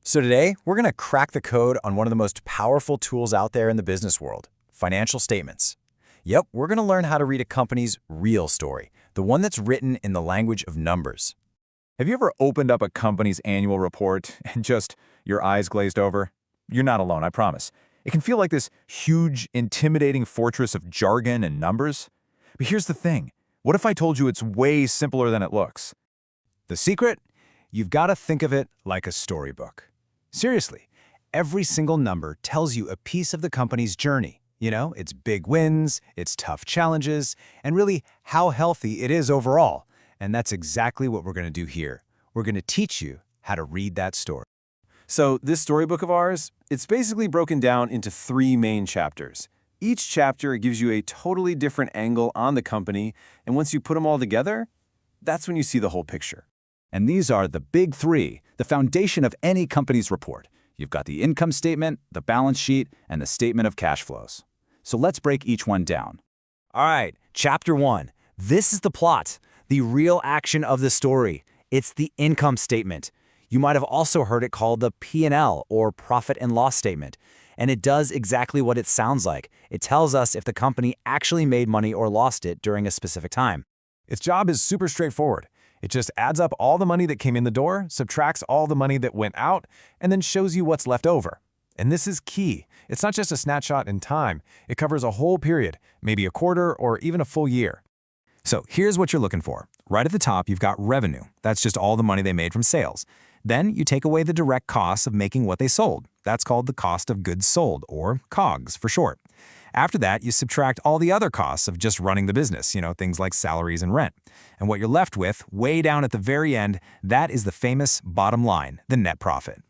So today, we're going to crack the code on one of the most powerful tools out there in the business world, financial statements. Yep, we're going to learn how to read a company's real story, the one that's written in the language of numbers. Have you ever opened up a company's annual report and just your eyes glazed over? You're not alone, I promise. It can feel like this huge, intimidating fortress of jargon and numbers. But here's the thing. What if I told you it's way simpler than it looks? The secret? You've got to think of it like a storybook. Seriously, every single number tells you a piece of the company's journey. You know, its big wins, its tough challenges, and really how healthy it is overall. And that's exactly what we're going to do here. We're going to teach you how to read that story. So this storybook of ours, it's basically broken down into 3 main chapters. Each chapter gives you a totally different angle on the company, and once you put them all together, that's when you see the whole picture. And these are the big 3, the foundation of any company's report. You've got the income statement, the balance sheet, and the statement of cash flows. So let's break each one down. All right, Chapter 1. This is the plot, the real action of the story. It's the income statement. You might have also heard it called the P&L, or profit and loss statement. And it does exactly what it sounds like. It tells us if the company actually made money or lost it during a specific time. Its job is super straightforward. It just adds up all the money that came in the door, subtracts all the money that went out, and then shows you what's left over. And this is key. It's not just a snapshot in time. It covers a whole period, maybe a quarter or even a full year. So here's what you're looking for. Right at the top, you've got revenue. That's just all the money they made from sales. Then you take away the direct costs of making what they sold. That's called the cost of goods sold, or COGS for short. After that, you subtract all the other costs of just running the business, things like salaries and rent. And what you're left with, way down at the very end, that is the famous bottom line, the net profit.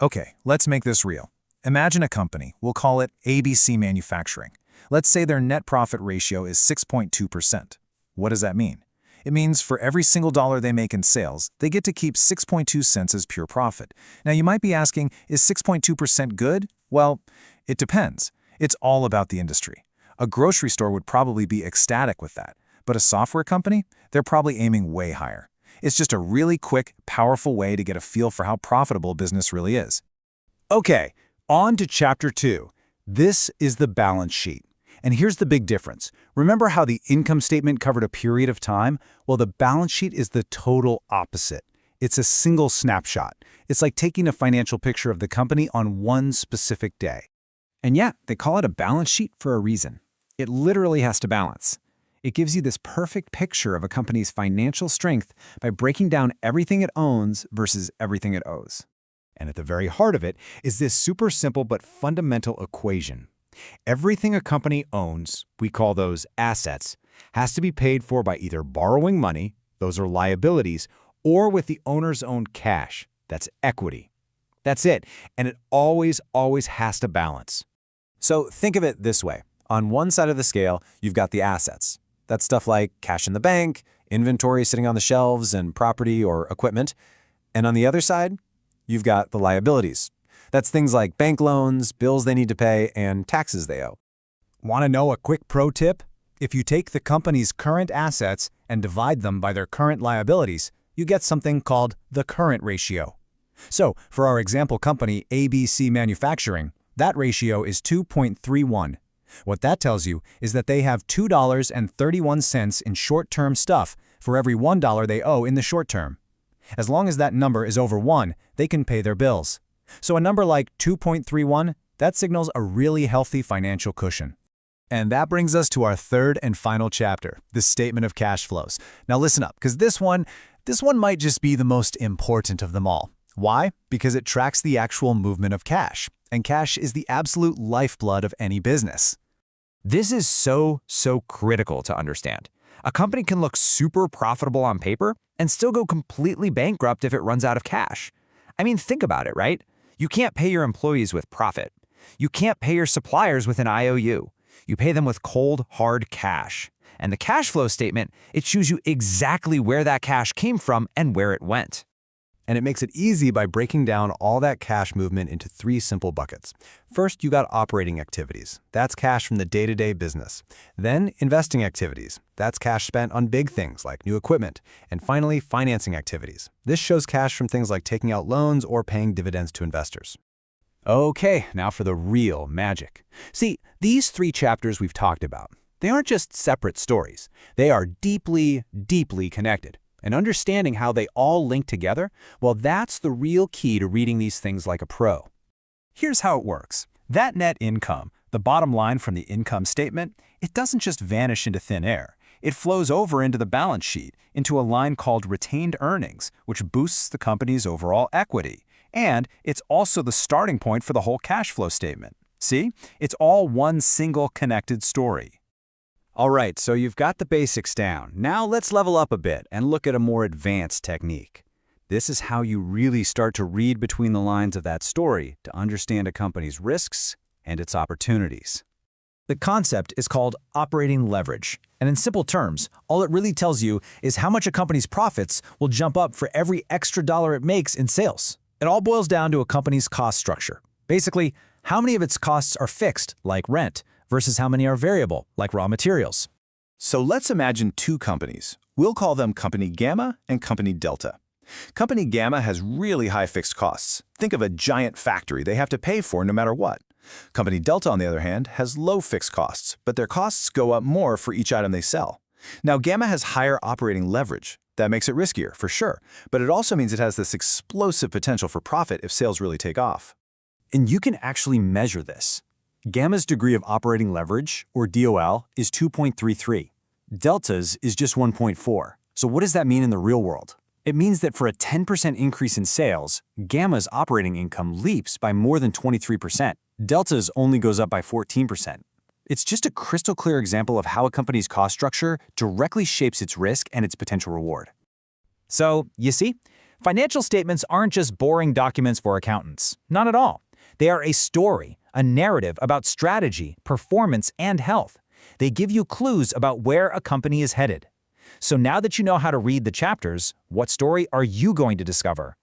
Okay, let's make this real. Imagine a company. We'll call it ABC Manufacturing. Let's say their net profit ratio is 6.2%. What does that mean? It means for every single dollar they make in sales, they get to keep 6.2 cents as pure profit. Now you might be asking, is 6.2% good? Well, it depends. It's all about the industry. A grocery store would probably be ecstatic with that, but a software company, they're probably aiming way higher. It's just a really quick, powerful way to get a feel for how profitable business really is. Okay, on to Chapter 2. This is the balance sheet. And here's the big difference. Remember how the income statement covered a period of time? Well, the balance sheet is the total opposite. It's a single snapshot. It's like taking a financial picture of the company on one specific day. And yeah, they call it a balance sheet for a reason. It literally has to balance. It gives you this perfect picture of a company's financial strength by breaking down everything it owns versus everything it owes. And at the very heart of it is this super simple but fundamental equation. Everything a company owns, we call those assets, has to be paid for by either borrowing money, those are liabilities, or with the owner's own cash, that's equity. That's it, and it always has to balance. So think of it this way. On one side of the scale, you've got the assets. That's stuff like cash in the bank, inventory sitting on the shelves, and property or equipment. And on the other side, you've got the liabilities. That's things like bank loans, bills they need to pay, and taxes they owe. Want to know a quick pro tip? If you take the company's current assets and divide them by their current liabilities, you get something called the current ratio. So, for our example company, ABC Manufacturing, that ratio is 2.31. What that tells you is that they have $2.31 in short-term stuff for every $1 they owe in the short term. As long as that number is over 1, they can pay their bills. So a number like 2.31, that signals a really healthy financial cushion. And that brings us to our third and final chapter, the statement of cash flows. Now listen up, because this one might just be the most important of them all. Why? Because it tracks the actual movement of cash, and cash is the absolute lifeblood of any business. This is so critical to understand. A company can look super profitable on paper and still go completely bankrupt if it runs out of cash. I mean, think about it, right? You can't pay your employees with profit. You can't pay your suppliers with an IOU. You pay them with cold, hard cash. And the cash flow statement, it shows you exactly where that cash came from and where it went. And it makes it easy by breaking down all that cash movement into 3 simple buckets. First, you got operating activities. That's cash from the day-to-day business. Then, investing activities. That's cash spent on big things like new equipment. And finally, financing activities. This shows cash from things like taking out loans or paying dividends to investors. Okay, now for the real magic. See, these 3 chapters we've talked about, they aren't just separate stories. They are deeply, deeply connected. And understanding how they all link together, well, that's the real key to reading these things like a pro. Here's how it works. That net income, the bottom line from the income statement, it doesn't just vanish into thin air. It flows over into the balance sheet, into a line called retained earnings, which boosts the company's overall equity. And it's also the starting point for the whole cash flow statement. See? It's all one single connected story. All right, so you've got the basics down. Now let's level up a bit and look at a more advanced technique. This is how you really start to read between the lines of that story to understand a company's risks and its opportunities. The concept is called operating leverage. And in simple terms, all it really tells you is how much a company's profits will jump up for every extra dollar it makes in sales. It all boils down to a company's cost structure. Basically, how many of its costs are fixed, like rent, versus how many are variable, like raw materials. So let's imagine 2 companies. We'll call them Company Gamma and Company Delta. Company Gamma has really high fixed costs. Think of a giant factory they have to pay for no matter what. Company Delta, on the other hand, has low fixed costs, but their costs go up more for each item they sell. Now, Gamma has higher operating leverage. That makes it riskier, for sure, but it also means it has this explosive potential for profit if sales really take off. And you can actually measure this. Gamma's degree of operating leverage, or DOL, is 2.33. Delta's is just 1.4. So what does that mean in the real world? It means that for a 10% increase in sales, Gamma's operating income leaps by more than 23%. Delta's only goes up by 14%. It's just a crystal clear example of how a company's cost structure directly shapes its risk and its potential reward. So, you see, financial statements aren't just boring documents for accountants. Not at all. They are a story, a narrative about strategy, performance, and health. They give you clues about where a company is headed. So now that you know how to read the chapters, what story are you going to discover?